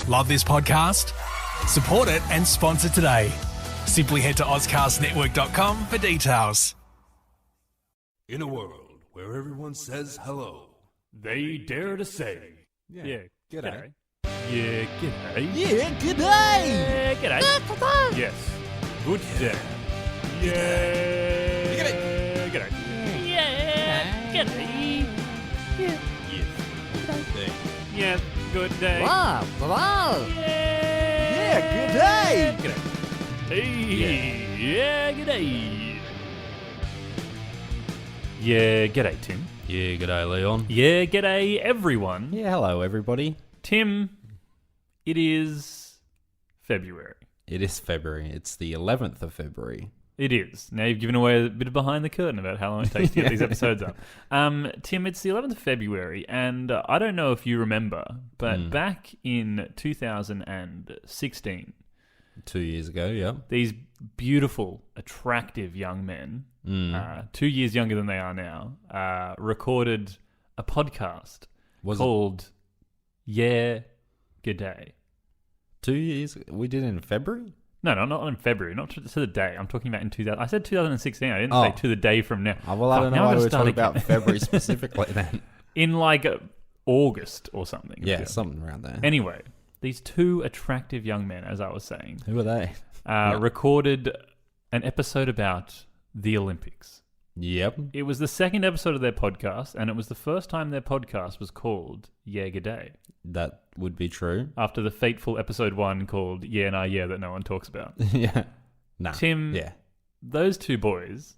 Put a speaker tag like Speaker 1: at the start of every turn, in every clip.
Speaker 1: Love this podcast? Support it and sponsor today. Simply head to auscastnetwork.com for details.
Speaker 2: In a world where everyone says hello,
Speaker 3: they dare to say, yeah,
Speaker 2: g'day.
Speaker 3: Yeah, g'day.
Speaker 4: Yeah, g'day.
Speaker 3: Yeah, g'day. Yes, good day. Yeah,
Speaker 2: G'day.
Speaker 3: G'day. Yeah, g'day. Yeah,
Speaker 2: Hey.
Speaker 3: yeah, good day.
Speaker 4: Wow, wow.
Speaker 3: Yeah,
Speaker 4: good day.
Speaker 3: G'day. Hey, yeah, g'day. Yeah, g'day, Tim.
Speaker 2: Yeah, g'day, Leon.
Speaker 3: Yeah, g'day, everyone.
Speaker 4: Yeah, hello, everybody.
Speaker 3: Tim, it is February.
Speaker 4: It is February. It's the 11th of February.
Speaker 3: It is. Now you've given away a bit of behind the curtain about how long it takes to get these episodes up. Tim, it's the 11th of February, and I don't know if you remember, but back in 2016,
Speaker 4: 2 years ago, yeah.
Speaker 3: these beautiful, attractive young men, 2 years younger than they are now, recorded a podcast called Yeah, G'day.
Speaker 4: 2 years? We did it in February?
Speaker 3: No, not in February, not to the day. I'm talking about in 2000. I said 2016. I didn't say to the day from now.
Speaker 4: Well, I don't know why we were talking about February specifically then.
Speaker 3: In like August or something.
Speaker 4: Yeah, something around there.
Speaker 3: Anyway, these two attractive young men, as I was saying,
Speaker 4: Who are they?
Speaker 3: recorded an episode about the Olympics.
Speaker 4: Yep.
Speaker 3: It was the second episode of their podcast, and it was the first time their podcast was called Yeah, G'day.
Speaker 4: That would be true.
Speaker 3: After the fateful episode 1 called Yeah, Nah, Yeah that no one talks about.
Speaker 4: Yeah. Nah.
Speaker 3: Tim,
Speaker 4: Yeah.
Speaker 3: those two boys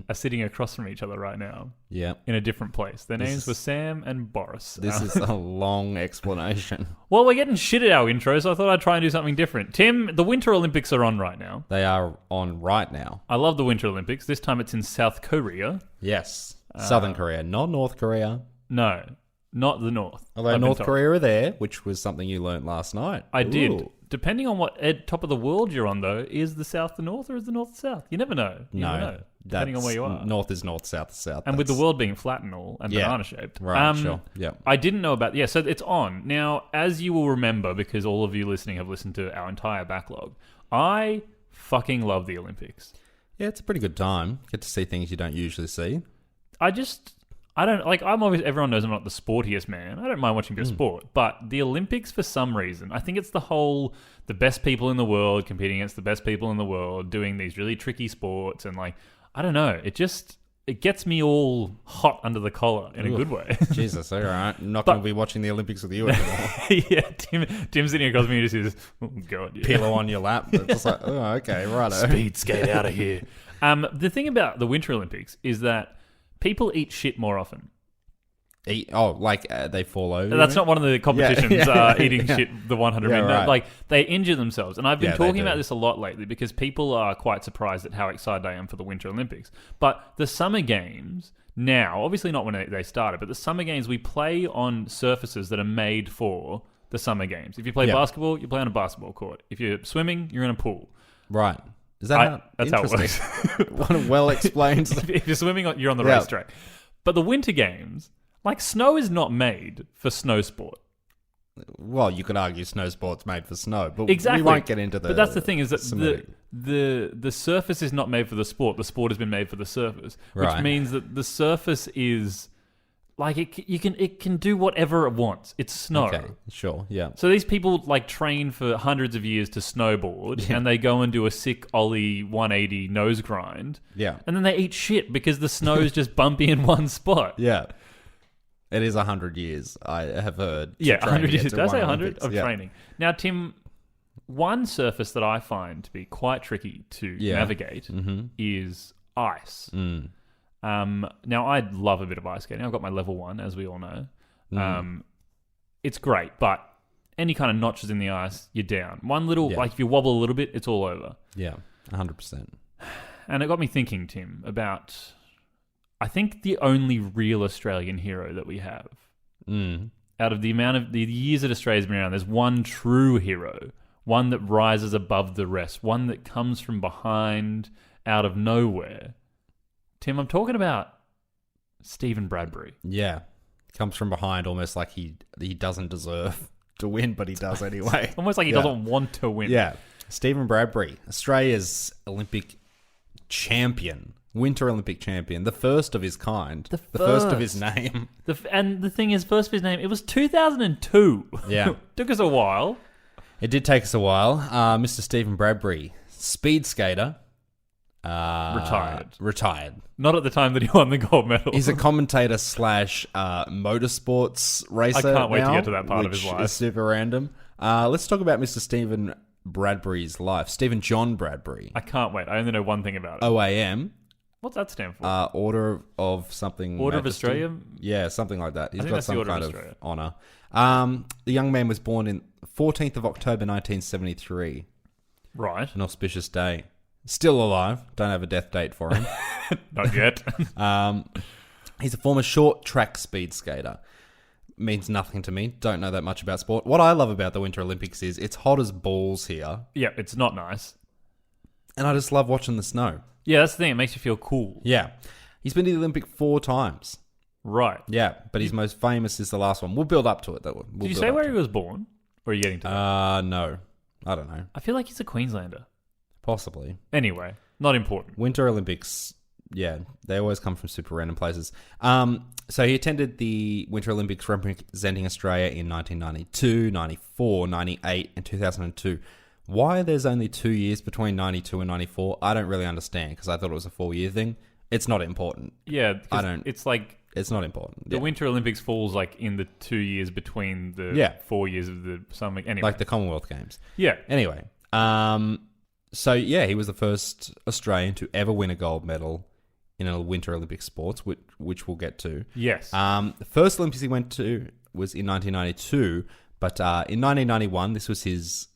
Speaker 3: are sitting across from each other right now.
Speaker 4: Yeah.
Speaker 3: In a different place. Their names were Sam and Boris.
Speaker 4: This is a long explanation.
Speaker 3: Well, we're getting shit at our intro, so I thought I'd try and do something different. Tim, the Winter Olympics are on right now.
Speaker 4: They are on right now.
Speaker 3: I love the Winter Olympics. This time it's in South Korea.
Speaker 4: Yes. Southern Korea, not North Korea.
Speaker 3: No, not the North.
Speaker 4: Although
Speaker 3: I've been
Speaker 4: North
Speaker 3: told.
Speaker 4: Korea are there, which was something you learnt last night.
Speaker 3: I did.
Speaker 4: Ooh.
Speaker 3: Depending on what top of the world you're on, though, is the South the North or is the North the South? You never know. You never know, depending on where you are.
Speaker 4: North is north, south is south.
Speaker 3: And with the world being flat and all, and banana-shaped.
Speaker 4: Right, sure. Yeah.
Speaker 3: I didn't know about... Yeah, so it's on. Now, as you will remember, because all of you listening have listened to our entire backlog, I fucking love the Olympics.
Speaker 4: Yeah, it's a pretty good time. Get to see things you don't usually see.
Speaker 3: I don't, like, I'm obviously, everyone knows I'm not the sportiest man. I don't mind watching a bit of sport. But the Olympics, for some reason, I think it's the best people in the world competing against the best people in the world, doing these really tricky sports. And, like, I don't know. It gets me all hot under the collar in a good way.
Speaker 4: Jesus, all right. I'm not going to be watching the Olympics with you anymore.
Speaker 3: Yeah, Tim's sitting across from me and just says, oh, God, yeah.
Speaker 4: Pillow on your lap. It's just like, oh, okay, righto.
Speaker 3: Speed skate out of here. The thing about the Winter Olympics is that people eat shit more often.
Speaker 4: They fall over?
Speaker 3: That's not one of the competitions, eating shit, the 100
Speaker 4: Yeah,
Speaker 3: men. No,
Speaker 4: right.
Speaker 3: like, they injure themselves. And I've been
Speaker 4: Yeah,
Speaker 3: talking
Speaker 4: they do.
Speaker 3: about this a lot lately because people are quite surprised at how excited I am for the Winter Olympics. But the Summer Games now, obviously not when they started, but the Summer Games, we play on surfaces that are made for the Summer Games. If you play basketball, you play on a basketball court. If you're swimming, you're in a pool.
Speaker 4: Right. Is that
Speaker 3: That's how it
Speaker 4: interesting?
Speaker 3: works.
Speaker 4: What well explained.
Speaker 3: If you're swimming, you're on the racetrack. But the Winter Games, like, snow is not made for snow sport.
Speaker 4: Well, you could argue snow sport's made for snow, but
Speaker 3: Exactly.
Speaker 4: we won't get into the...
Speaker 3: But that's the thing, is that
Speaker 4: semantic.
Speaker 3: the surface is not made for the sport. The sport has been made for the surface, which
Speaker 4: Right.
Speaker 3: means that the surface is like it can do whatever it wants. It's snow.
Speaker 4: Okay, sure, yeah.
Speaker 3: So these people like train for hundreds of years to snowboard, and they go and do a sick ollie 180 nose grind,
Speaker 4: Yeah.
Speaker 3: and then they eat shit because the snow is just bumpy in one spot.
Speaker 4: Yeah. It is 100 years, I have heard.
Speaker 3: Yeah,
Speaker 4: to train
Speaker 3: 100
Speaker 4: to get
Speaker 3: years.
Speaker 4: to
Speaker 3: Did I say
Speaker 4: one
Speaker 3: 100
Speaker 4: Olympics.
Speaker 3: of
Speaker 4: Yeah.
Speaker 3: training? Now, Tim, one surface that I find to be quite tricky to navigate is ice. Now, I love a bit of ice skating. I've got my level 1, as we all know. It's great, but any kind of notches in the ice, you're down. One little, like if you wobble a little bit, it's all over.
Speaker 4: Yeah, 100%.
Speaker 3: And it got me thinking, Tim, about, I think, the only real Australian hero that we have. Out of the amount of the years that Australia's been around, there's one true hero, one that rises above the rest, one that comes from behind, out of nowhere. Tim, I'm talking about Stephen Bradbury.
Speaker 4: Yeah. Comes from behind almost like he doesn't deserve to win, but he does anyway.
Speaker 3: Almost like he doesn't want to win.
Speaker 4: Yeah. Stephen Bradbury, Australia's Olympic champion, Winter Olympic champion, the first of his kind, the first of his name.
Speaker 3: And the thing is, first of his name, it was 2002.
Speaker 4: Yeah.
Speaker 3: Took us a while.
Speaker 4: It did take us a while. Mr. Stephen Bradbury, speed skater. Retired.
Speaker 3: Not at the time that he won the gold medal.
Speaker 4: He's a commentator / motorsports racer.
Speaker 3: I can't wait
Speaker 4: now,
Speaker 3: to get to that part of his life.
Speaker 4: Is super random. Let's talk about Mr. Stephen Bradbury's life. Stephen John Bradbury.
Speaker 3: I can't wait. I only know one thing about it.
Speaker 4: OAM.
Speaker 3: What's that stand for?
Speaker 4: Order of something.
Speaker 3: Order of
Speaker 4: Majesty.
Speaker 3: Australia?
Speaker 4: Yeah, something like that. He's
Speaker 3: think
Speaker 4: got
Speaker 3: that's the
Speaker 4: some
Speaker 3: Order of
Speaker 4: kind of
Speaker 3: Australia.
Speaker 4: honour. The young man was born in 14th of October 1973.
Speaker 3: Right.
Speaker 4: An auspicious day. Still alive. Don't have a death date for him.
Speaker 3: Not yet.
Speaker 4: He's a former short track speed skater. Means nothing to me. Don't know that much about sport. What I love about the Winter Olympics is it's hot as balls here.
Speaker 3: Yeah, it's not nice.
Speaker 4: And I just love watching the snow.
Speaker 3: Yeah, that's the thing. It makes you feel cool.
Speaker 4: Yeah. He's been to the Olympic 4 times.
Speaker 3: Right.
Speaker 4: Yeah, but his most famous is the last one. We'll build up to it, though.
Speaker 3: Did you say where he was born? Or are you getting to that?
Speaker 4: No. I don't know.
Speaker 3: I feel like he's a Queenslander.
Speaker 4: Possibly.
Speaker 3: Anyway, not important.
Speaker 4: Winter Olympics, yeah, they always come from super random places. So he attended the Winter Olympics representing Australia in 1992, 94, 98, and 2002. Why there's only 2 years between 92 and 94, I don't really understand, because I thought it was a 4-year thing. It's not important.
Speaker 3: Yeah,
Speaker 4: I don't.
Speaker 3: It's like
Speaker 4: It's not important.
Speaker 3: the Winter Olympics falls like in the 2 years between the 4 years of the summer. Anyway,
Speaker 4: like the Commonwealth Games.
Speaker 3: yeah.
Speaker 4: Anyway, so yeah, he was the first Australian to ever win a gold medal in a Winter Olympic sports, which we'll get to.
Speaker 3: Yes.
Speaker 4: The first Olympics he went to was in 1992, but in 1991, this was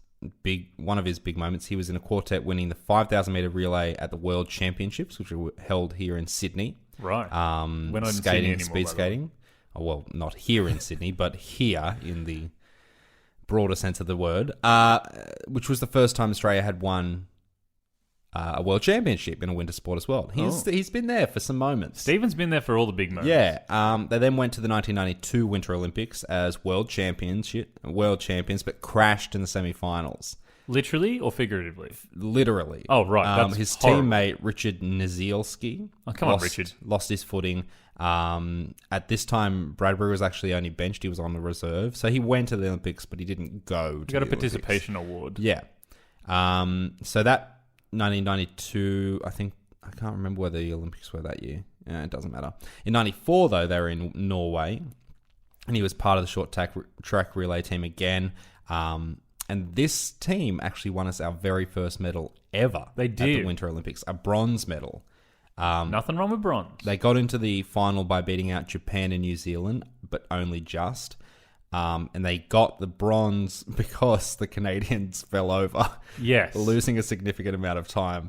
Speaker 4: one of his big moments. He was in a quartet winning the 5,000 meter relay at the World Championships, which were held here in Sydney.
Speaker 3: Right.
Speaker 4: We're
Speaker 3: not in
Speaker 4: skating,
Speaker 3: Sydney anymore,
Speaker 4: speed
Speaker 3: by the way.
Speaker 4: skating. Oh, well, not here in Sydney, but here in the broader sense of the word, which was the first time Australia had won a world championship in a winter sport as well. He's been there for some moments.
Speaker 3: Stephen's been there for all the big moments.
Speaker 4: Yeah. They then went to the 1992 Winter Olympics as world champions, but crashed in the semi-finals.
Speaker 3: Literally or figuratively?
Speaker 4: Literally.
Speaker 3: Oh, right. That's
Speaker 4: his
Speaker 3: horrible.
Speaker 4: teammate, Richard Nizielski.
Speaker 3: Oh, come on, Richard.
Speaker 4: Lost his footing. At this time, Bradbury was actually only benched. He was on the reserve. So he went to the Olympics, but he didn't go to
Speaker 3: He got a
Speaker 4: the
Speaker 3: participation
Speaker 4: Olympics.
Speaker 3: award.
Speaker 4: Yeah. So that 1992, I can't remember whether the Olympics were that year. It doesn't matter. In 94, though, they were in Norway. And he was part of the short track relay team again. And this team actually won us our very first medal ever.
Speaker 3: They did.
Speaker 4: At the Winter Olympics. A bronze medal.
Speaker 3: Nothing wrong with bronze.
Speaker 4: They got into the final by beating out Japan and New Zealand, but only just. And they got the bronze because the Canadians fell over.
Speaker 3: Yes.
Speaker 4: Losing a significant amount of time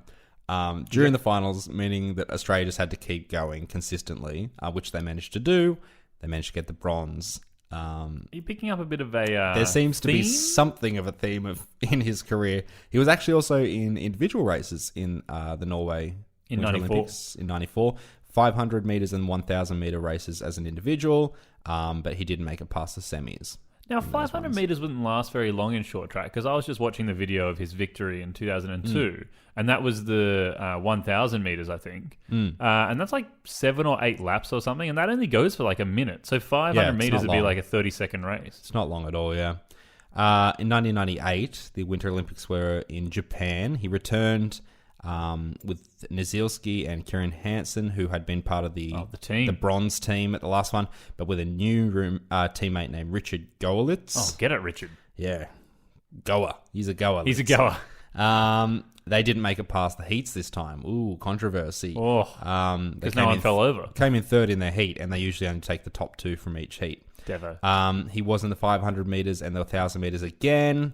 Speaker 4: during the finals, meaning that Australia just had to keep going consistently, which they managed to do. They managed to get the bronze.
Speaker 3: Are you picking up a bit of a
Speaker 4: there seems to be
Speaker 3: theme?
Speaker 4: something of a theme in his career. He was actually also in individual races in the Norway
Speaker 3: In
Speaker 4: Winter
Speaker 3: 94.
Speaker 4: Olympics in 94. 500 metres and 1,000 metre races as an individual, but he didn't make it past the semis.
Speaker 3: Now, 500 metres wouldn't last very long in short track, because I was just watching the video of his victory in 2002, and that was the 1,000 metres, I think. And that's like 7 or 8 laps or something, and that only goes for like a minute. So 500
Speaker 4: it's
Speaker 3: metres
Speaker 4: not
Speaker 3: would be
Speaker 4: long.
Speaker 3: like a 30-second race.
Speaker 4: It's not long at all, yeah. In 1998, the Winter Olympics were in Japan. He returned with Nizielski and Kieran Hansen, who had been part of the
Speaker 3: team.
Speaker 4: the bronze team at the last one, but with a new teammate named Richard Goerlitz.
Speaker 3: Oh, get it, Richard.
Speaker 4: Yeah. Goer. He's a goer.
Speaker 3: He's a goer.
Speaker 4: They didn't make it past the heats this time. Ooh, controversy.
Speaker 3: Oh, because no one fell over.
Speaker 4: Came in third in their heat, and they usually only take the top 2 from each heat.
Speaker 3: Devo.
Speaker 4: He was in the 500 metres and the 1,000 metres again.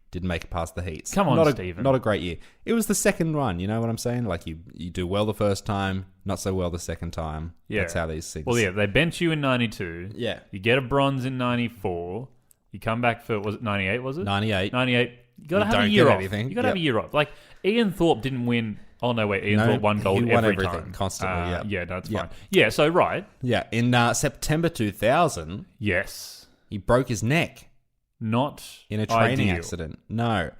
Speaker 4: Didn't make it past the heats.
Speaker 3: Come on,
Speaker 4: not
Speaker 3: Stephen.
Speaker 4: Not a great year. It was the second run, you know what I'm saying? Like, you do well the first time, not so well the second time.
Speaker 3: Yeah.
Speaker 4: That's how these things...
Speaker 3: Well, yeah, they bench you in 92.
Speaker 4: Yeah.
Speaker 3: You get a bronze in 94. You come back for, was it 98, was it?
Speaker 4: 98.
Speaker 3: 98. You got to
Speaker 4: You
Speaker 3: have a
Speaker 4: don't
Speaker 3: year
Speaker 4: get
Speaker 3: off.
Speaker 4: anything.
Speaker 3: You got to have a
Speaker 4: Yep.
Speaker 3: year off. Like, Ian Thorpe didn't win... Oh, no, wait. Ian
Speaker 4: No,
Speaker 3: Thorpe won gold
Speaker 4: he won
Speaker 3: every
Speaker 4: everything,
Speaker 3: time.
Speaker 4: constantly, yeah.
Speaker 3: Yeah, that's
Speaker 4: Yeah.
Speaker 3: fine. Yeah, so, right.
Speaker 4: Yeah. In September 2000,
Speaker 3: Yes.
Speaker 4: he broke his neck.
Speaker 3: Not
Speaker 4: in a training
Speaker 3: ideal.
Speaker 4: accident. No.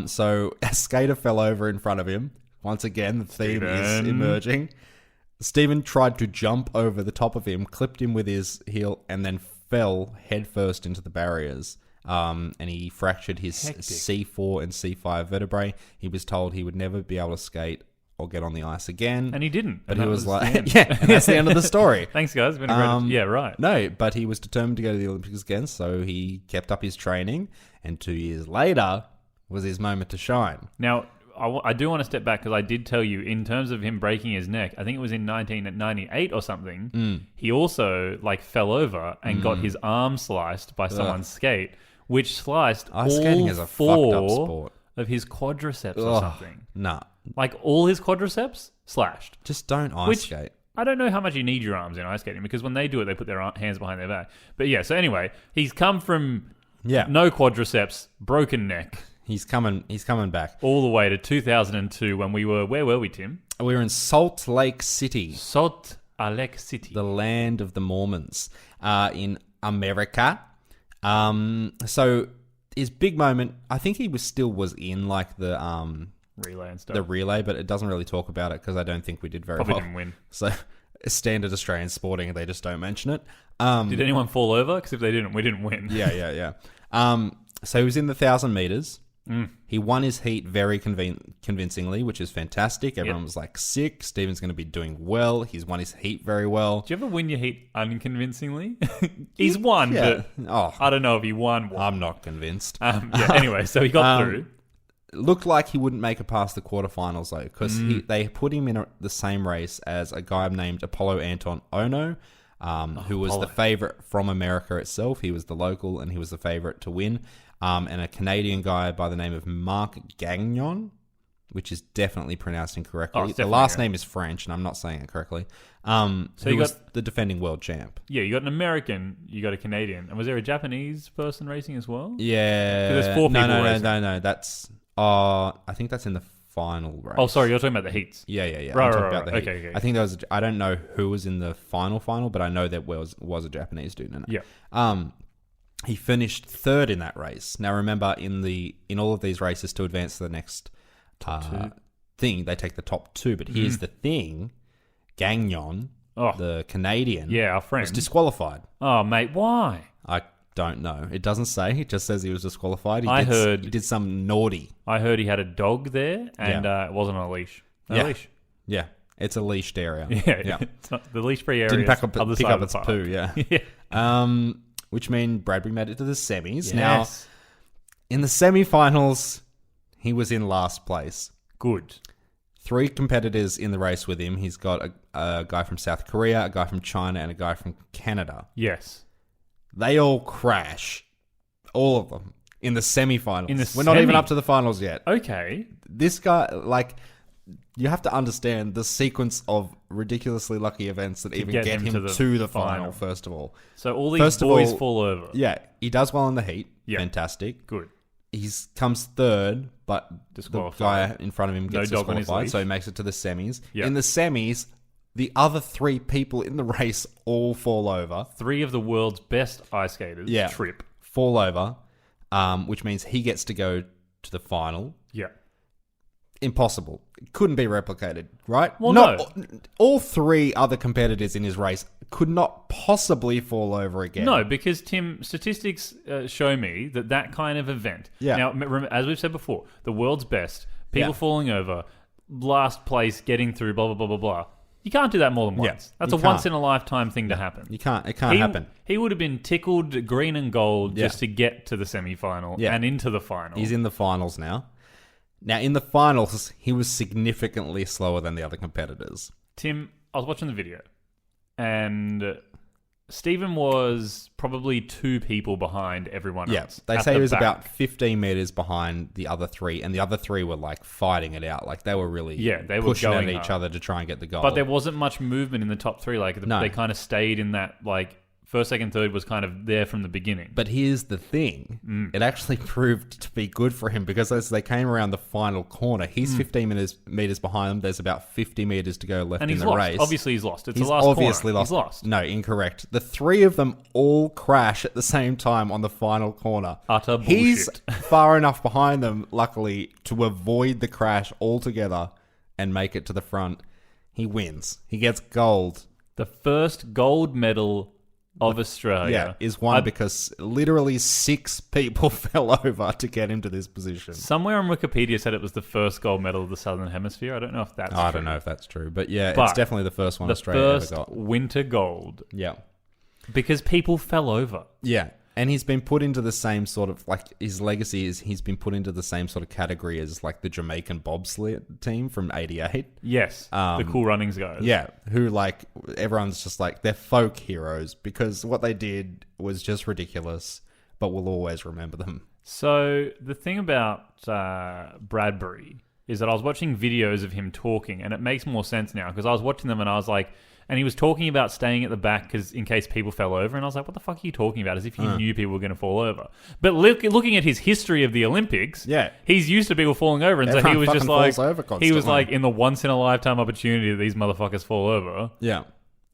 Speaker 4: So a skater fell over in front of him. Once again, the theme is emerging. Stephen tried to jump over the top of him, clipped him with his heel, and then fell headfirst into the barriers. And he fractured his C4 and C5 vertebrae. He was told he would never be able to skate or get on the ice again.
Speaker 3: And he didn't.
Speaker 4: But he was like, yeah, and that's the end of the story.
Speaker 3: Thanks, guys. It's been a great... Yeah, right.
Speaker 4: No, but he was determined to go to the Olympics again, so he kept up his training, and 2 years later was his moment to shine.
Speaker 3: Now, I do want to step back because I did tell you, in terms of him breaking his neck, I think it was in 1998 or something, he also fell over and got his arm sliced by someone's skate, which sliced
Speaker 4: Ice skating is a fucked up sport.
Speaker 3: Of his quadriceps or something.
Speaker 4: Nah.
Speaker 3: All his quadriceps slashed.
Speaker 4: Just don't ice skate.
Speaker 3: I don't know how much you need your arms in ice skating because when they do it, they put their hands behind their back. But yeah, so anyway, he's come from no quadriceps, broken neck.
Speaker 4: He's coming back.
Speaker 3: All the way to 2002 when we were... Where were we, Tim?
Speaker 4: We were in Salt Lake City.
Speaker 3: Salt Lake City.
Speaker 4: The land of the Mormons in America. So his big moment, I think he was in the...
Speaker 3: relay and stuff.
Speaker 4: The relay, but it doesn't really talk about it because I don't think we did very well.
Speaker 3: Probably didn't win.
Speaker 4: So standard Australian sporting, they just don't mention it.
Speaker 3: Did anyone fall over? Because if they didn't, we didn't win.
Speaker 4: Yeah. So he was in the 1,000 meters. He won his heat very convincingly, which is fantastic. Everyone was sick. Stephen's going to be doing well. He's won his heat very well.
Speaker 3: Do you ever win your heat unconvincingly? He's won, but I don't know if he won.
Speaker 4: I'm not convinced.
Speaker 3: Anyway, so he got through.
Speaker 4: Looked like he wouldn't make it past the quarterfinals, though, because they put him in the same race as a guy named Apollo Anton Ono, who was the favorite from America itself. He was the local, and he was the favorite to win. And a Canadian guy by the name of Marc Gagnon, which is definitely pronounced incorrectly. The last name is French, and I'm not saying it correctly. So he was the defending world champ.
Speaker 3: Yeah, you got an American, you got a Canadian. And was there a Japanese person racing as well?
Speaker 4: Yeah.
Speaker 3: There's 4 people racing.
Speaker 4: No. That's... I think that's in the final race.
Speaker 3: Oh, sorry, you're talking about the heats.
Speaker 4: Yeah.
Speaker 3: Right. Okay.
Speaker 4: I think there was... I don't know who was in the final, but I know there was a Japanese dude in it.
Speaker 3: Yeah.
Speaker 4: He finished third in that race. Now, remember, in all of these races to advance to the next thing, they take the top 2. But here's the thing. Gagnon, the Canadian,
Speaker 3: our friend,
Speaker 4: was disqualified.
Speaker 3: Oh, mate, why?
Speaker 4: I don't know. It doesn't say. It just says he was disqualified.
Speaker 3: I heard
Speaker 4: he did some naughty.
Speaker 3: I heard he had a dog there, and it wasn't on a leash. No leash.
Speaker 4: Yeah, it's a leashed area.
Speaker 3: Yeah. It's not, the leash-free area.
Speaker 4: Didn't pick up its
Speaker 3: park.
Speaker 4: poo. Yeah. Which means Bradbury made it to the semis.
Speaker 3: Yes.
Speaker 4: Now, in the semifinals, he was in last place.
Speaker 3: Good.
Speaker 4: 3 competitors in the race with him. He's got a guy from South Korea, a guy from China, and a guy from Canada.
Speaker 3: Yes.
Speaker 4: They all crash. All of them. In the semifinals. We're not even up to the finals yet.
Speaker 3: Okay.
Speaker 4: This guy, you have to understand the sequence of ridiculously lucky events that even get him to the final, first of all.
Speaker 3: So all these boys fall over.
Speaker 4: Yeah, he does well in the heat. Yeah. Fantastic.
Speaker 3: Good.
Speaker 4: He comes third, but the guy in front of him gets disqualified, so he makes it to the semis. Yep. In the semis, the other 3 people in the race all fall over.
Speaker 3: 3 of the world's best ice skaters trip.
Speaker 4: Fall over, which means he gets to go to the final.
Speaker 3: Yeah.
Speaker 4: Impossible. It couldn't be replicated, right?
Speaker 3: Well, no.
Speaker 4: All 3 other competitors in his race could not possibly fall over again.
Speaker 3: No, because, Tim, statistics show me that kind of event...
Speaker 4: Yeah.
Speaker 3: Now, remember, as we've said before, the world's best, people falling over, last place, getting through, blah, blah, blah, blah, blah. You can't do that more than once. That's a once-in-a-lifetime thing to happen.
Speaker 4: You can't. It can't happen.
Speaker 3: He would have been tickled green and gold just to get to the semi-final and into the final.
Speaker 4: He's in the finals now. Now, in the finals, he was significantly slower than the other competitors.
Speaker 3: Tim, I was watching the video, and Stephen was probably 2 people behind everyone else.
Speaker 4: They say he was about 15 meters behind the other 3, and the other 3 were fighting it out. They were really
Speaker 3: they were
Speaker 4: pushing
Speaker 3: going
Speaker 4: at each other to try and get the goal.
Speaker 3: But there wasn't much movement in the top 3. They kind of stayed in that First, second, third was kind of there from the beginning.
Speaker 4: But here's the thing. It actually proved to be good for him because as they came around the final corner, he's 15 meters behind them. There's about 50 meters to go left in the race.
Speaker 3: Obviously, he's lost. It's
Speaker 4: He's
Speaker 3: the last
Speaker 4: obviously
Speaker 3: corner.
Speaker 4: lost.
Speaker 3: He's lost.
Speaker 4: No, incorrect. The three of them all crash at the same time on the final corner.
Speaker 3: Utter bullshit.
Speaker 4: He's far enough behind them, luckily, to avoid the crash altogether and make it to the front. He wins. He gets gold.
Speaker 3: The first gold medal of Australia
Speaker 4: is won because literally 6 people fell over to get him to this position.
Speaker 3: Somewhere on Wikipedia said it was the first gold medal of the Southern Hemisphere. I don't know if that's true.
Speaker 4: I don't know if that's true, but it's definitely the first one Australia ever got.
Speaker 3: The first winter gold.
Speaker 4: Yeah.
Speaker 3: Because people fell over.
Speaker 4: Yeah. And he's been put into the same sort of, like, his legacy is he's been put into the same sort of category as, like, the Jamaican bobsled team from 88.
Speaker 3: Yes, the Cool Runnings guys.
Speaker 4: Yeah, who, like, everyone's just like, they're folk heroes because what they did was just ridiculous, but we'll always remember them.
Speaker 3: So the thing about Bradbury is that I was watching videos of him talking, and it makes more sense now because I was watching them and I was like, and he was talking about staying at the back because in case people fell over, and I was like, what the fuck are you talking about? As if you knew people were going to fall over. But looking at his history of the Olympics, he's used to people falling over, and
Speaker 4: Everyone
Speaker 3: so he was just like,
Speaker 4: he was
Speaker 3: like, in the once in a lifetime opportunity that these motherfuckers fall over,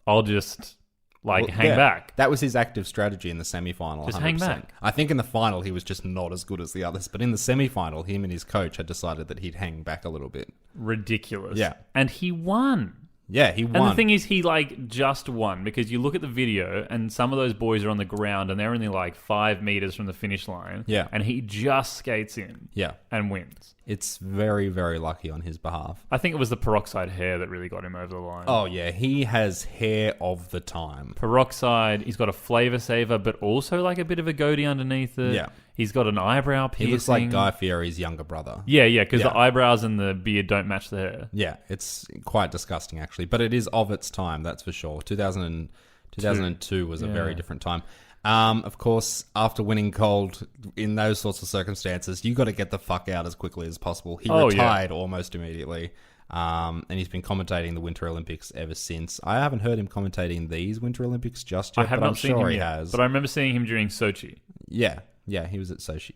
Speaker 3: I'll just hang back.
Speaker 4: That was his active strategy in the semi-final.
Speaker 3: Just
Speaker 4: 100%.
Speaker 3: hang back.
Speaker 4: I think in the final he was just not as good as the others, but in the semi-final, him and his coach had decided that he'd hang back a little bit.
Speaker 3: Ridiculous.
Speaker 4: Yeah,
Speaker 3: and he won.
Speaker 4: Yeah, he won.
Speaker 3: And the thing is, he just won because you look at the video and some of those boys are on the ground and they're only 5 meters from the finish line.
Speaker 4: Yeah.
Speaker 3: And he just skates in.
Speaker 4: Yeah.
Speaker 3: And wins.
Speaker 4: It's very, very lucky on his behalf.
Speaker 3: I think it was the peroxide hair that really got him over the line.
Speaker 4: Oh, yeah. He has hair of the time.
Speaker 3: Peroxide. He's got a flavor saver, but also a bit of a goatee underneath it.
Speaker 4: Yeah.
Speaker 3: He's got an eyebrow piercing.
Speaker 4: He looks like Guy Fieri's younger brother.
Speaker 3: Yeah, because the eyebrows and the beard don't match the hair.
Speaker 4: Yeah, it's quite disgusting, actually. But it is of its time, that's for sure. 2002 was a very different time. Of course, after winning gold in those sorts of circumstances, you got to get the fuck out as quickly as possible. He retired almost immediately. And he's been commentating the Winter Olympics ever since. I haven't heard him commentating these Winter Olympics just yet, I'm sure he has.
Speaker 3: But I remember seeing him during Sochi.
Speaker 4: Yeah, he was at Sochi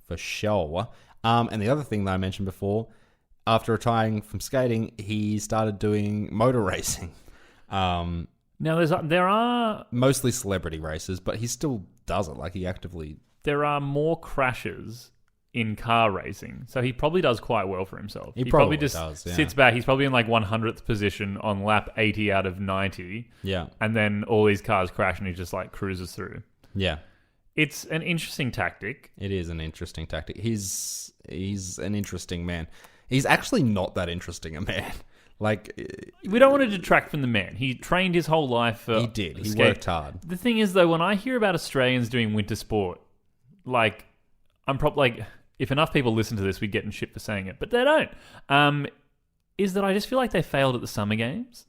Speaker 4: for sure. And the other thing that I mentioned before, after retiring from skating, he started doing motor racing.
Speaker 3: Now, there are
Speaker 4: mostly celebrity races, but he still does it. He actively...
Speaker 3: There are more crashes in car racing, so he probably does quite well for himself.
Speaker 4: He probably
Speaker 3: just
Speaker 4: does, yeah.
Speaker 3: sits back. He's probably in 100th position on lap 80 out of 90.
Speaker 4: Yeah.
Speaker 3: And then all these cars crash and he just cruises through.
Speaker 4: Yeah.
Speaker 3: It's an interesting tactic.
Speaker 4: It is an interesting tactic. He's an interesting man. He's actually not that interesting a man.
Speaker 3: We don't want to detract from the man. He trained his whole life for
Speaker 4: He did. He
Speaker 3: skate.
Speaker 4: worked hard.
Speaker 3: The thing is, though, when I hear about Australians doing winter sport, I'm probably if enough people listen to this, we'd get in shit for saying it, but they don't. Is that I just feel like they failed at the summer games.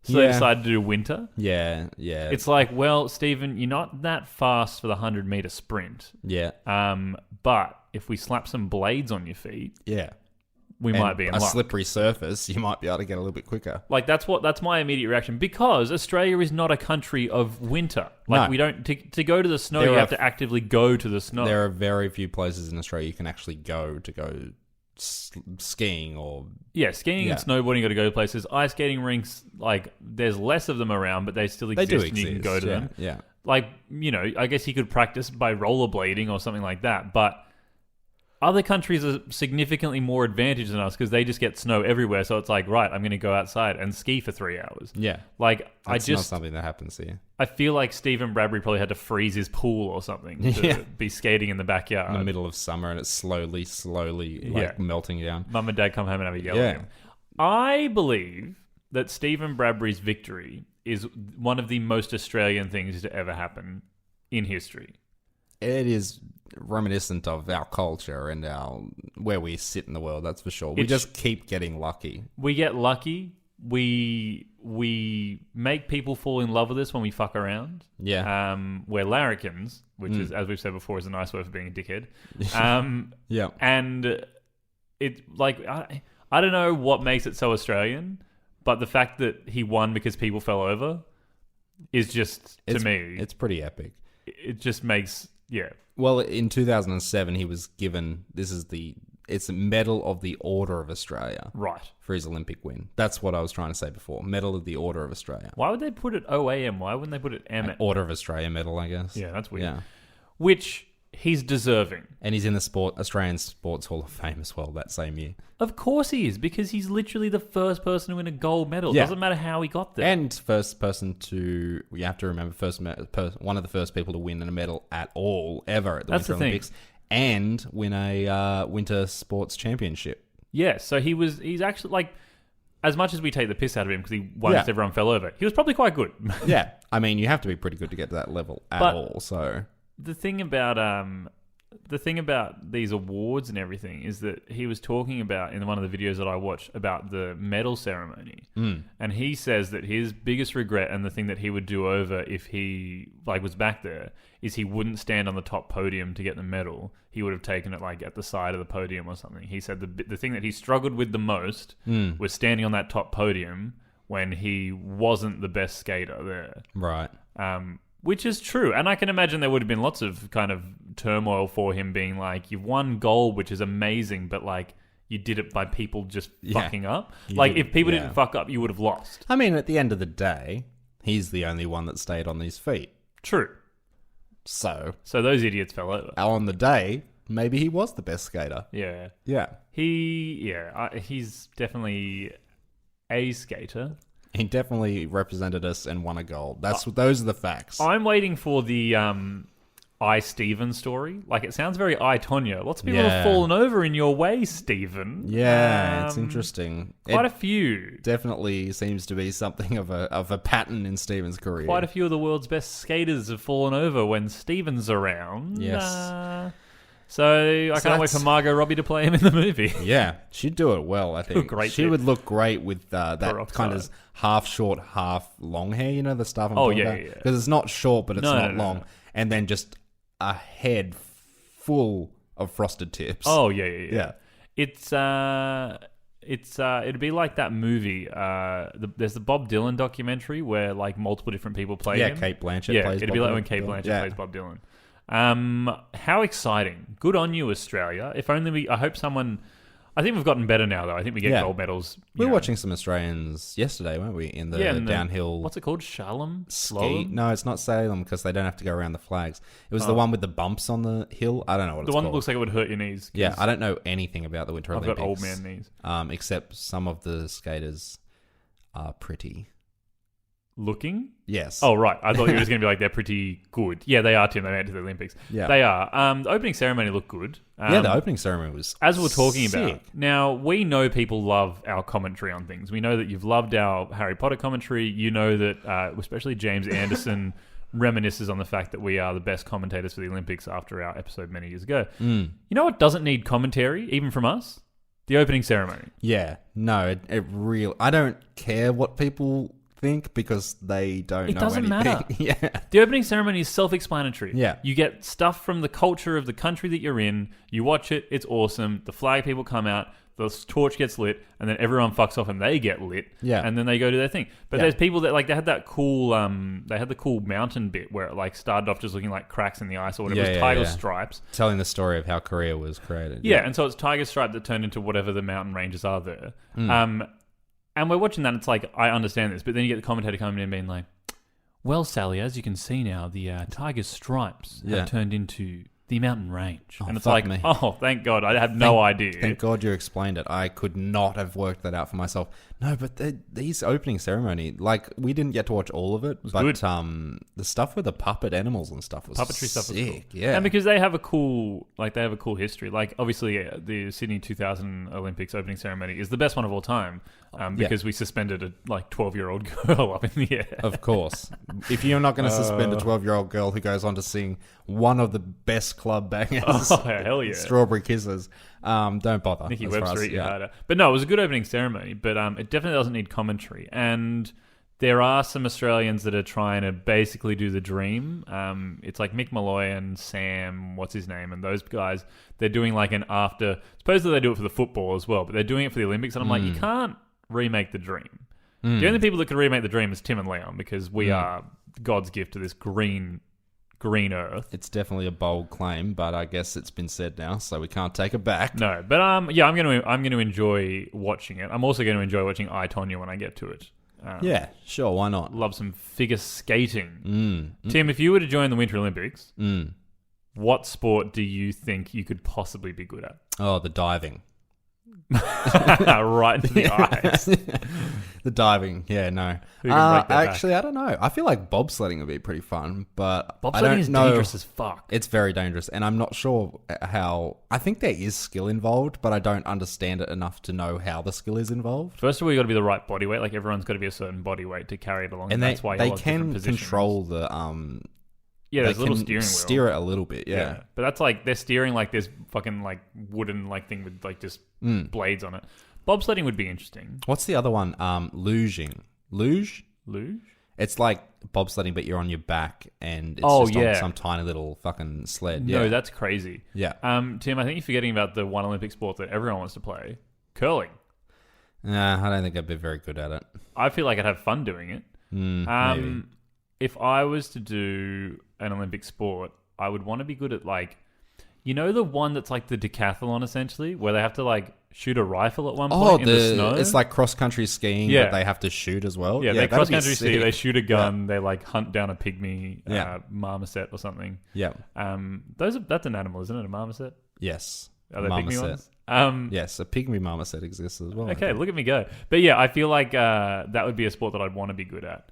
Speaker 3: So they decided to do winter.
Speaker 4: Yeah.
Speaker 3: It's well, Stephen, you're not that fast for the 100-meter sprint.
Speaker 4: Yeah.
Speaker 3: But if we slap some blades on your feet...
Speaker 4: Yeah.
Speaker 3: We might be in luck.
Speaker 4: A slippery surface, you might be able to get a little bit quicker.
Speaker 3: That's my immediate reaction because Australia is not a country of winter.
Speaker 4: No.
Speaker 3: We don't to go to the snow. You have to actively go to the snow.
Speaker 4: There are very few places in Australia you can actually go skiing or
Speaker 3: skiing and snowboarding. You got to go to places. Ice skating rinks, there's less of them around, but they still exist.
Speaker 4: They do exist.
Speaker 3: And you can go to them.
Speaker 4: Yeah.
Speaker 3: I guess you could practice by rollerblading or something like that, but. Other countries are significantly more advantaged than us because they just get snow everywhere. So it's right, I'm going to go outside and ski for 3 hours.
Speaker 4: Yeah. That's not something that happens here.
Speaker 3: I feel like Stephen Bradbury probably had to freeze his pool or something to be skating in the backyard.
Speaker 4: In the middle of summer and it's slowly melting down.
Speaker 3: Mum and Dad come home and have a yell at him. I believe that Stephen Bradbury's victory is one of the most Australian things to ever happen in history.
Speaker 4: It is reminiscent of our culture and where we sit in the world, that's for sure. We just keep getting lucky.
Speaker 3: We get lucky. We make people fall in love with us when we fuck around.
Speaker 4: Yeah.
Speaker 3: We're larrikins, which is, as we've said before, is a nice word for being a dickhead.
Speaker 4: Yeah.
Speaker 3: And it I don't know what makes it so Australian, but the fact that he won because people fell over is just, to me...
Speaker 4: It's pretty epic.
Speaker 3: It just makes... Yeah.
Speaker 4: Well, in 2007, he was given... It's a Medal of the Order of Australia.
Speaker 3: Right.
Speaker 4: For his Olympic win. That's what I was trying to say before. Medal of the Order of Australia.
Speaker 3: Why would they put it OAM? Why wouldn't they put it M?
Speaker 4: Order of Australia medal, I guess.
Speaker 3: Yeah, that's weird.
Speaker 4: Yeah.
Speaker 3: Which he's deserving.
Speaker 4: And he's in the Australian Sports Hall of Fame as well that same year.
Speaker 3: Of course he is, because he's literally the first person to win a gold medal.
Speaker 4: Yeah.
Speaker 3: Doesn't matter how he got there.
Speaker 4: And first person to... You have to remember, one of the first people to win a medal at all, ever, at the Winter Olympics. And win a winter sports championship.
Speaker 3: Yeah, so he's actually, like, as much as we take the piss out of him because he won because everyone fell over, he was probably quite good.
Speaker 4: Yeah, I mean, you have to be pretty good to get to that level at all, so...
Speaker 3: The thing about these awards and everything is that he was talking about, in one of the videos that I watched, about the medal ceremony. And he says that his biggest regret and the thing that he would do over if he was back there is he wouldn't stand on the top podium to get the medal. He would have taken it at the side of the podium or something. He said the thing that he struggled with the most was standing on that top podium when he wasn't the best skater there.
Speaker 4: Right.
Speaker 3: Which is true. And I can imagine there would have been lots of kind of turmoil for him being like, you've won gold, which is amazing, but you did it by people just fucking up. If people didn't fuck up, you would have lost.
Speaker 4: I mean, at the end of the day, he's the only one that stayed on his feet.
Speaker 3: True.
Speaker 4: So
Speaker 3: those idiots fell over.
Speaker 4: On the day, maybe he was the best skater.
Speaker 3: Yeah.
Speaker 4: Yeah.
Speaker 3: He's definitely a skater.
Speaker 4: He definitely represented us and won a gold. Those are the facts.
Speaker 3: I'm waiting for the I, Stephen story. It sounds very I, Tonya. Lots of people have fallen over in your way, Stephen.
Speaker 4: Yeah, it's interesting.
Speaker 3: Quite a few.
Speaker 4: Definitely seems to be something of a pattern in Stephen's career.
Speaker 3: Quite a few of the world's best skaters have fallen over when Stephen's around.
Speaker 4: Yes.
Speaker 3: So I can't wait for Margot Robbie to play him in the movie.
Speaker 4: Yeah, she'd do it well, I think. She would look great with that kind of half short, half long hair, the stuff I'm talking about? Because it's not short, but it's not long. No. And then just a head full of frosted tips.
Speaker 3: Oh, yeah. It'd be like that movie. There's the Bob Dylan documentary where multiple different people play him.
Speaker 4: Yeah, Cate Blanchett plays
Speaker 3: it'd
Speaker 4: Bob
Speaker 3: be like
Speaker 4: Dylan.
Speaker 3: when Cate Blanchett plays Bob Dylan. How exciting. Good on you, Australia. If only I think we've gotten better now, though. I think we get gold medals.
Speaker 4: We were watching some Australians yesterday, weren't we? In the downhill...
Speaker 3: What's it called? Slalom?
Speaker 4: Ski? No, it's not Salem because they don't have to go around the flags. It was the one with the bumps on the hill. I don't know what it's called.
Speaker 3: The one that looks like it would hurt your knees.
Speaker 4: Yeah, I don't know anything about the Winter Olympics.
Speaker 3: I've got old man knees.
Speaker 4: Except some of the skaters are pretty...
Speaker 3: Looking?
Speaker 4: Yes.
Speaker 3: Oh, right. I thought you were just going to be they're pretty good. Yeah, they are, Tim. They made it to the Olympics.
Speaker 4: Yeah.
Speaker 3: They are. The opening ceremony looked good.
Speaker 4: The opening ceremony was
Speaker 3: as we're talking about. Now, we know people love our commentary on things. We know that you've loved our Harry Potter commentary. You know that, especially James Anderson, reminisces on the fact that we are the best commentators for the Olympics after our episode many years ago. You know what doesn't need commentary, even from us? The opening ceremony.
Speaker 4: Yeah. No, it really... I don't care what people... think because they don't know anything.
Speaker 3: It doesn't matter.
Speaker 4: Yeah.
Speaker 3: The opening ceremony is self-explanatory.
Speaker 4: Yeah.
Speaker 3: You get stuff from the culture of the country that you're in. You watch it. It's awesome. The flag people come out. The torch gets lit, and then everyone fucks off and they get lit.
Speaker 4: Yeah.
Speaker 3: And then they go do their thing. But there's people that they had that cool they had the cool mountain bit where it started off just looking like cracks in the ice or whatever. It was tiger stripes.
Speaker 4: Telling the story of how Korea was created.
Speaker 3: Yeah, and so it's tiger stripe that turned into whatever the mountain ranges are there. And we're watching that, and it's I understand this, but then you get the commentator coming in and being like, well, Sally, as you can see now, the tiger stripes have turned into the mountain range.
Speaker 4: Oh,
Speaker 3: and it's
Speaker 4: me.
Speaker 3: oh, thank God. I had no idea.
Speaker 4: Thank God you explained it. I could not have worked that out for myself. No, but these opening ceremony, we didn't get to watch all of it, but
Speaker 3: good.
Speaker 4: The stuff with the puppet animals and stuff was
Speaker 3: Puppetry stuff was cool.
Speaker 4: Yeah.
Speaker 3: And because they have a cool, history. Obviously, the Sydney 2000 Olympics opening ceremony is the best one of all time because we suspended a 12-year-old girl up in the air.
Speaker 4: Of course. If you're not going to suspend a 12-year-old girl who goes on to sing one of the best club bangers,
Speaker 3: hell yeah,
Speaker 4: Strawberry Kisses, don't bother.
Speaker 3: Nikki Webster, But no, it was a good opening ceremony, but it definitely doesn't need commentary. And there are some Australians that are trying to basically do the dream. It's like Mick Malloy and Sam, what's his name, and those guys, they're doing an after... Supposedly they do it for the football as well, but they're doing it for the Olympics, and I'm like, you can't remake the dream. The only people that could remake the dream is Tim and Leon, because we are God's gift to this green Earth.
Speaker 4: It's definitely a bold claim, but I guess it's been said now, so we can't take it back.
Speaker 3: No, but I'm going to enjoy watching it. I'm also going to enjoy watching I, Tonya when I get to it.
Speaker 4: Yeah, sure, why not?
Speaker 3: Love some figure skating. Tim, if you were to join the Winter Olympics, what sport do you think you could possibly be good at?
Speaker 4: Oh, the diving.
Speaker 3: Right into the eyes.
Speaker 4: The diving, yeah, no.
Speaker 3: Who can break that
Speaker 4: actually, I don't know. I feel like bobsledding would be pretty fun, but
Speaker 3: bobsledding is dangerous as fuck.
Speaker 4: It's very dangerous, and I'm not sure how. I think there is skill involved, but I don't understand it enough to know how the skill is involved.
Speaker 3: First of all, you got to be the right body weight. Like everyone's got to be a certain body weight to carry it along,
Speaker 4: and
Speaker 3: that's why
Speaker 4: they can control the
Speaker 3: Yeah, there's a little steering wheel.
Speaker 4: Steer it a little bit, yeah.
Speaker 3: But that's like they're steering like this fucking like wooden like thing with like just blades on it. Bobsledding would be interesting.
Speaker 4: What's the other one? Luging. Luge? It's like bobsledding, but you're on your back and it's on some tiny little fucking sled.
Speaker 3: No, that's crazy.
Speaker 4: Yeah.
Speaker 3: Tim, I think you're forgetting about the one Olympic sport that everyone wants to play. Curling.
Speaker 4: Nah, I don't think I'd be very good at it.
Speaker 3: I feel like I'd have fun doing it.
Speaker 4: Maybe.
Speaker 3: If I was to do an Olympic sport, I would want to be good at like, you know, the one that's like the decathlon essentially, where they have to like shoot a rifle at one point in the snow.
Speaker 4: It's like cross country skiing, but they have to shoot as well.
Speaker 3: Yeah, they cross country ski. They shoot a gun. They like hunt down a pygmy marmoset or something.
Speaker 4: Yeah.
Speaker 3: That's an animal, isn't it? A marmoset.
Speaker 4: Yes.
Speaker 3: Are they pygmy ones?
Speaker 4: Yes, a pygmy marmoset exists as well.
Speaker 3: Okay, look at me go. But yeah, I feel like that would be a sport that I'd want to be good at.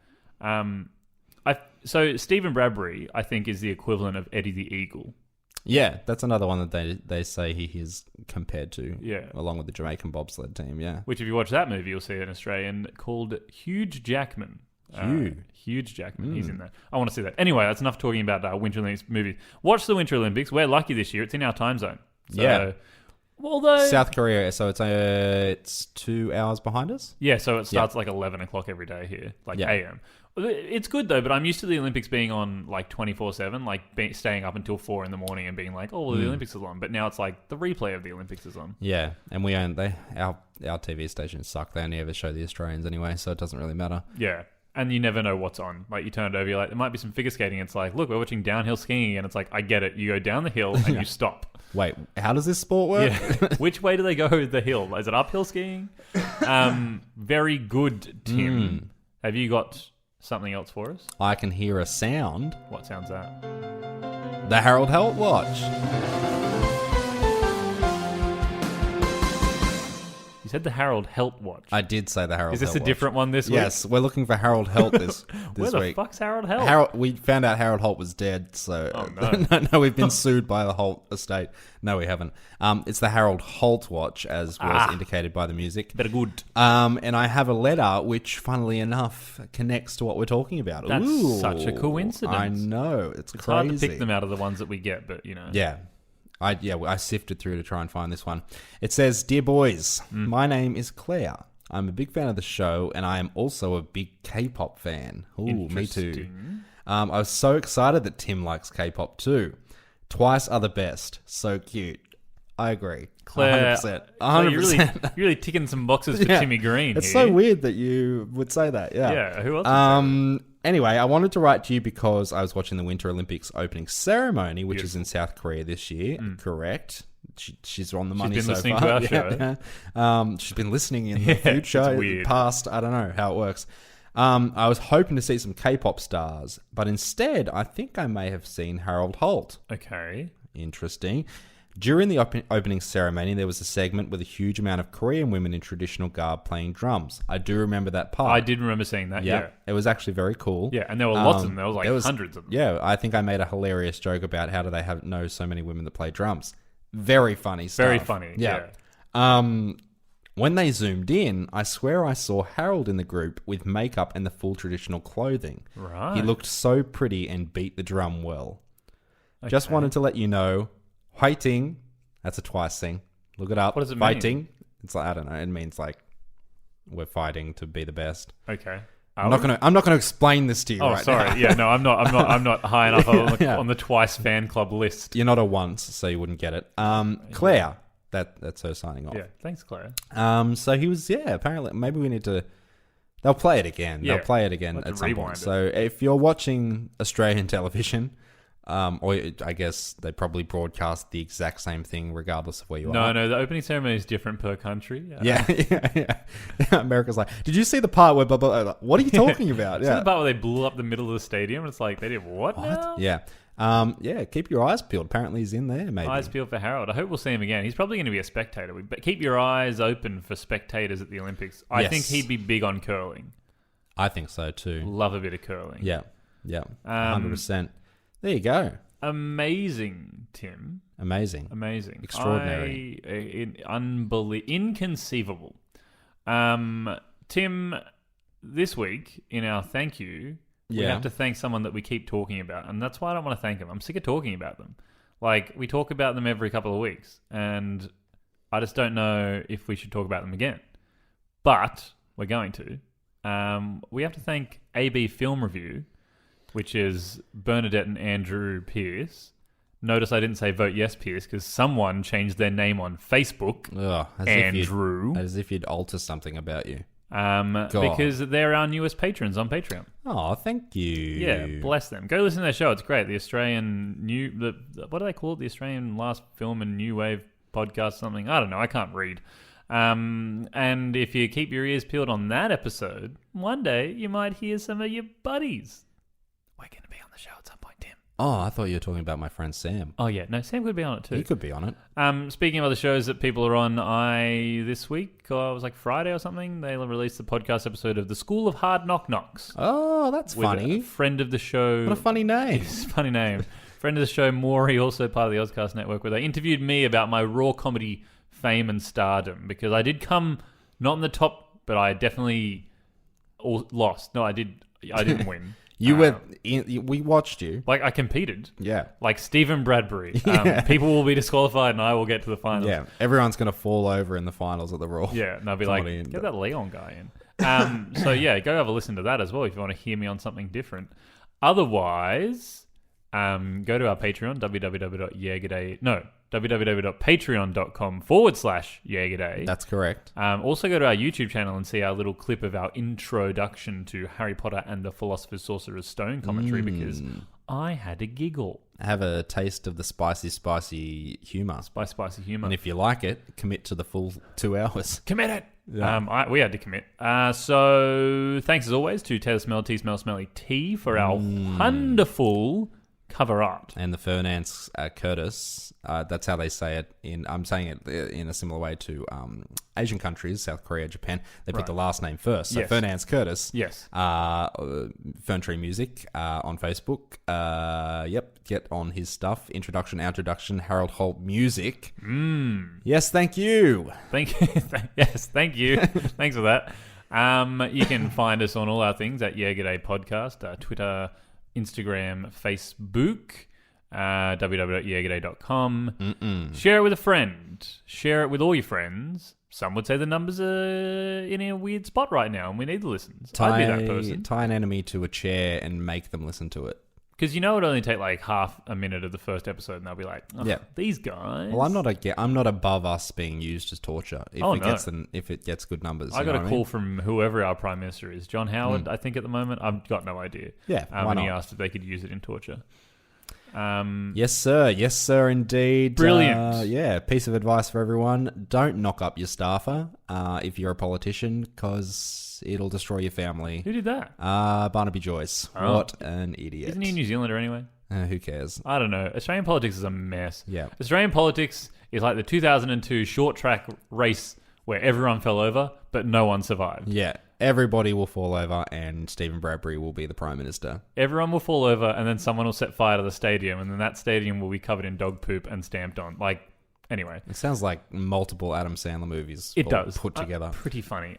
Speaker 3: So Stephen Bradbury, I think, is the equivalent of Eddie the Eagle.
Speaker 4: Yeah, that's another one that they say he is compared to.
Speaker 3: Yeah.
Speaker 4: Along with the Jamaican bobsled team, yeah.
Speaker 3: Which, if you watch that movie, you'll see an Australian called Huge Jackman. Huge Jackman. He's in there. I want to see that. Anyway, that's enough talking about Winter Olympics movies. Watch the Winter Olympics. We're lucky this year. It's in our time zone. So,
Speaker 4: yeah.
Speaker 3: Although
Speaker 4: South Korea, so it's 2 hours behind us?
Speaker 3: Yeah, so it starts like 11 o'clock every day here, like AM. It's good though, but I'm used to the Olympics being on like 24/7, like staying up until 4 in the morning and being like, oh, well, the Olympics is on. But now it's like the replay of the Olympics is on.
Speaker 4: Yeah, and our TV stations suck. They only ever show the Australians anyway, so it doesn't really matter.
Speaker 3: Yeah, and you never know what's on. Like you turn it over, you're like, there might be some figure skating. It's like, look, we're watching downhill skiing, and it's like, I get it. You go down the hill and you stop.
Speaker 4: Wait, how does this sport work?
Speaker 3: Yeah. Which way do they go the hill? Is it uphill skiing? Very good, Tim. Have you got something else for us?
Speaker 4: I can hear a sound.
Speaker 3: What sound's that?
Speaker 4: The Harold Holt Watch.
Speaker 3: You said the Harold Holt Watch.
Speaker 4: I did say the Harold Holt Watch.
Speaker 3: Is this a different one this week?
Speaker 4: Yes, we're looking for Harold Holt this
Speaker 3: Where the
Speaker 4: week.
Speaker 3: Fuck's Harold Holt?
Speaker 4: We found out Harold Holt was dead, so...
Speaker 3: Oh, no.
Speaker 4: No, we've been sued by the Holt estate. No, we haven't. It's the Harold Holt Watch, as was indicated by the music.
Speaker 3: Very good.
Speaker 4: And I have a letter which, funnily enough, connects to what we're talking about.
Speaker 3: That's such a coincidence.
Speaker 4: I know. It's crazy.
Speaker 3: Hard to pick them out of the ones that we get, but, you know.
Speaker 4: Yeah. I sifted through to try and find this one. It says, Dear boys, my name is Claire. I'm a big fan of the show, and I am also a big K-pop fan. Ooh, me too. I was so excited that Tim likes K-pop too. Twice are the best. So cute. I agree.
Speaker 3: Claire,
Speaker 4: 100%.
Speaker 3: 100%. You're really ticking some boxes for Timmy Green.
Speaker 4: It's so weird that you would say that. Yeah.
Speaker 3: Yeah. Who else? Would say that?
Speaker 4: Anyway, I wanted to write to you because I was watching the Winter Olympics opening ceremony, which is in South Korea this year. Correct. She's on the money so far.
Speaker 3: She's been listening to our show.
Speaker 4: She's been listening in the future,
Speaker 3: weird.
Speaker 4: Past. I don't know how it works. I was hoping to see some K-pop stars, but instead, I think I may have seen Harold Holt.
Speaker 3: Okay.
Speaker 4: Interesting. During the opening ceremony, there was a segment with a huge amount of Korean women in traditional garb playing drums. I do remember that part.
Speaker 3: I did remember seeing that, yeah.
Speaker 4: It was actually very cool.
Speaker 3: Yeah, and there were lots of them. There was like hundreds of them.
Speaker 4: Yeah, I think I made a hilarious joke about how do they know so many women that play drums. Very funny stuff.
Speaker 3: Very funny, yeah.
Speaker 4: When they zoomed in, I swear I saw Harold in the group with makeup and the full traditional clothing.
Speaker 3: Right.
Speaker 4: He looked so pretty and beat the drum well. Okay. Just wanted to let you know... Fighting, that's a twice thing. Look it up.
Speaker 3: What does it
Speaker 4: fighting,
Speaker 3: mean?
Speaker 4: It's like, I don't know. It means like we're fighting to be the best.
Speaker 3: Okay.
Speaker 4: I'm not gonna explain this to you.
Speaker 3: Oh,
Speaker 4: right
Speaker 3: sorry.
Speaker 4: now.
Speaker 3: Yeah, no, I'm not high enough on the twice fan club list.
Speaker 4: You're not a once, so you wouldn't get it. Claire, that's her signing off.
Speaker 3: Yeah, thanks, Claire.
Speaker 4: So he was. Yeah, apparently, maybe we need to They'll play it again.
Speaker 3: Yeah.
Speaker 4: They'll play it again
Speaker 3: Like
Speaker 4: at
Speaker 3: to
Speaker 4: some
Speaker 3: rewind
Speaker 4: point.
Speaker 3: it.
Speaker 4: So if you're watching Australian television, or I guess they probably broadcast the exact same thing regardless of where you are.
Speaker 3: No, the opening ceremony is different per country.
Speaker 4: Yeah. America's like, did you see the part where blah, blah, blah? What are you talking about?
Speaker 3: See the part where they blew up the middle of the stadium? It's like, they did what now?
Speaker 4: Yeah. Keep your eyes peeled. Apparently he's in there, maybe.
Speaker 3: Eyes peeled for Harold. I hope we'll see him again. He's probably going to be a spectator. But keep your eyes open for spectators at the Olympics. I think he'd be big on curling.
Speaker 4: I think so too.
Speaker 3: Love a bit of curling.
Speaker 4: Yeah. 100%. There you go.
Speaker 3: Amazing, Tim.
Speaker 4: Amazing. Extraordinary.
Speaker 3: Inconceivable. Tim, this week in our thank you, we have to thank someone that we keep talking about, and that's why I don't want to thank them. I'm sick of talking about them. Like, we talk about them every couple of weeks, and I just don't know if we should talk about them again. But we're going to. We have to thank AB Film Review, which is Bernadette and Andrew Pierce. Notice I didn't say vote yes, Pierce, because someone changed their name on Facebook.
Speaker 4: Ugh, as if you'd alter something about you.
Speaker 3: Because they're our newest patrons on Patreon.
Speaker 4: Oh, thank you.
Speaker 3: Yeah, bless them. Go listen to their show. It's great. The Australian what do they call it? The Australian Last Film and New Wave podcast, something. I don't know. I can't read. And if you keep your ears peeled on that episode, one day you might hear some of your buddies. We're going to be on the show at some point, Tim.
Speaker 4: Oh, I thought you were talking about my friend Sam.
Speaker 3: Oh, yeah. No, Sam could be on it too.
Speaker 4: He could be on it.
Speaker 3: Speaking of other shows that people are on, this week, or it was like Friday or something, they released the podcast episode of The School of Hard Knock Knocks.
Speaker 4: Oh, that's
Speaker 3: with
Speaker 4: funny.
Speaker 3: A friend of the show.
Speaker 4: What a funny name.
Speaker 3: It's a funny name. Friend of the show, Maury, also part of the Auscast Network, where they interviewed me about my raw comedy fame and stardom, because I did come not in the top, but I definitely lost. No, I didn't win.
Speaker 4: We watched you.
Speaker 3: Like, I competed.
Speaker 4: Yeah.
Speaker 3: Like Stephen Bradbury. People will be disqualified and I will get to the finals.
Speaker 4: Yeah. Everyone's going to fall over in the finals of the Raw.
Speaker 3: Yeah. And I'll be like, get that Leon guy in. So, yeah, go have a listen to that as well if you want to hear me on something different. Otherwise, go to our Patreon, www.patreon.com/Jagerday.
Speaker 4: That's correct.
Speaker 3: Also go to our YouTube channel and see our little clip of our introduction to Harry Potter and the Philosopher's Sorcerer's Stone commentary, because I had a giggle.
Speaker 4: Have a taste of the spicy humour.
Speaker 3: Spicy humour.
Speaker 4: And if you like it, commit to the full 2 hours.
Speaker 3: Commit it!
Speaker 4: Yeah.
Speaker 3: We had to commit. So thanks as always to Teylor Smirl, Smelly T for our wonderful cover art.
Speaker 4: And the Fernance Curtis, that's how they say it. I'm saying it in a similar way to Asian countries, South Korea, Japan. They put the last name first. So
Speaker 3: Yes.
Speaker 4: Fernance Curtis.
Speaker 3: Yes.
Speaker 4: Fern Tree Music on Facebook. Get on his stuff. Introduction, Outroduction, Harold Holt Music. Yes, thank you.
Speaker 3: Thank you. Yes, thank you. Thanks for that. You can find us on all our things at Jagerday Podcast, Twitter, Instagram, Facebook, www.jagerday.com. Share it with a friend. Share it with all your friends. Some would say the numbers are in a weird spot right now and we need the listens. I'd be that person.
Speaker 4: Tie an enemy to a chair and make them listen to it.
Speaker 3: Because it would only take like half a minute of the first episode and they'll be like, these guys.
Speaker 4: Well, I'm not above us being used as torture if it gets good numbers.
Speaker 3: I got a call from whoever our Prime Minister is. John Howard, I think at the moment. I've got no idea.
Speaker 4: Yeah,
Speaker 3: when he asked if they could use it in torture.
Speaker 4: Yes, sir. Yes, sir, indeed.
Speaker 3: Brilliant.
Speaker 4: Piece of advice for everyone. Don't knock up your staffer if you're a politician, because it'll destroy your family.
Speaker 3: Who did that?
Speaker 4: Barnaby Joyce.
Speaker 3: Oh.
Speaker 4: What an idiot.
Speaker 3: Isn't he a New Zealander anyway?
Speaker 4: Who cares?
Speaker 3: I don't know. Australian politics is a mess.
Speaker 4: Yeah.
Speaker 3: Australian politics is like the 2002 short track race where everyone fell over, but no one survived.
Speaker 4: Yeah. Everybody will fall over and Stephen Bradbury will be the Prime Minister.
Speaker 3: Everyone will fall over and then someone will set fire to the stadium and then that stadium will be covered in dog poop and stamped on. Anyway.
Speaker 4: It sounds like multiple Adam Sandler movies put together.
Speaker 3: Pretty funny.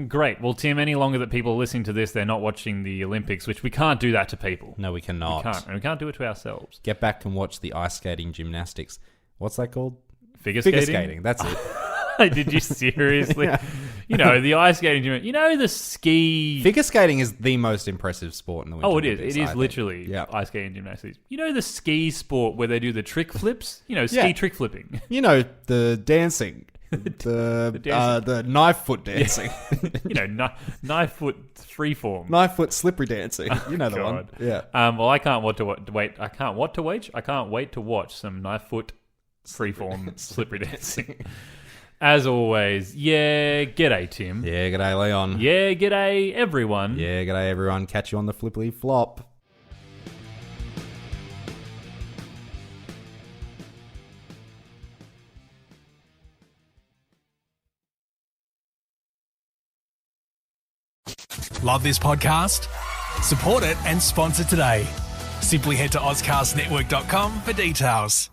Speaker 3: Great. Well, Tim, any longer that people are listening to this, they're not watching the Olympics, which we can't do that to people.
Speaker 4: No, we cannot.
Speaker 3: We can't. And we can't do it to ourselves.
Speaker 4: Get back and watch the ice skating gymnastics. What's that called?
Speaker 3: Figure
Speaker 4: skating. That's it.
Speaker 3: Did you seriously? The ice skating, the ski.
Speaker 4: Figure skating is the most impressive sport in the Winter
Speaker 3: Oh, it is.
Speaker 4: Olympics,
Speaker 3: It is literally ice skating gymnastics. The ski sport where they do the trick flips? Ski trick flipping.
Speaker 4: The dancing. The knife foot dancing.
Speaker 3: Knife foot freeform.
Speaker 4: Knife foot slippery dancing. You know the one. Yeah.
Speaker 3: Well, I can't wait to watch some knife foot freeform slippery dancing. As always, g'day Tim.
Speaker 4: Yeah, g'day Leon.
Speaker 3: Yeah, g'day everyone.
Speaker 4: Yeah, g'day everyone. Catch you on the flippily flop.
Speaker 1: Love this podcast? Support it and sponsor today. Simply head to AuscastNetwork.com for details.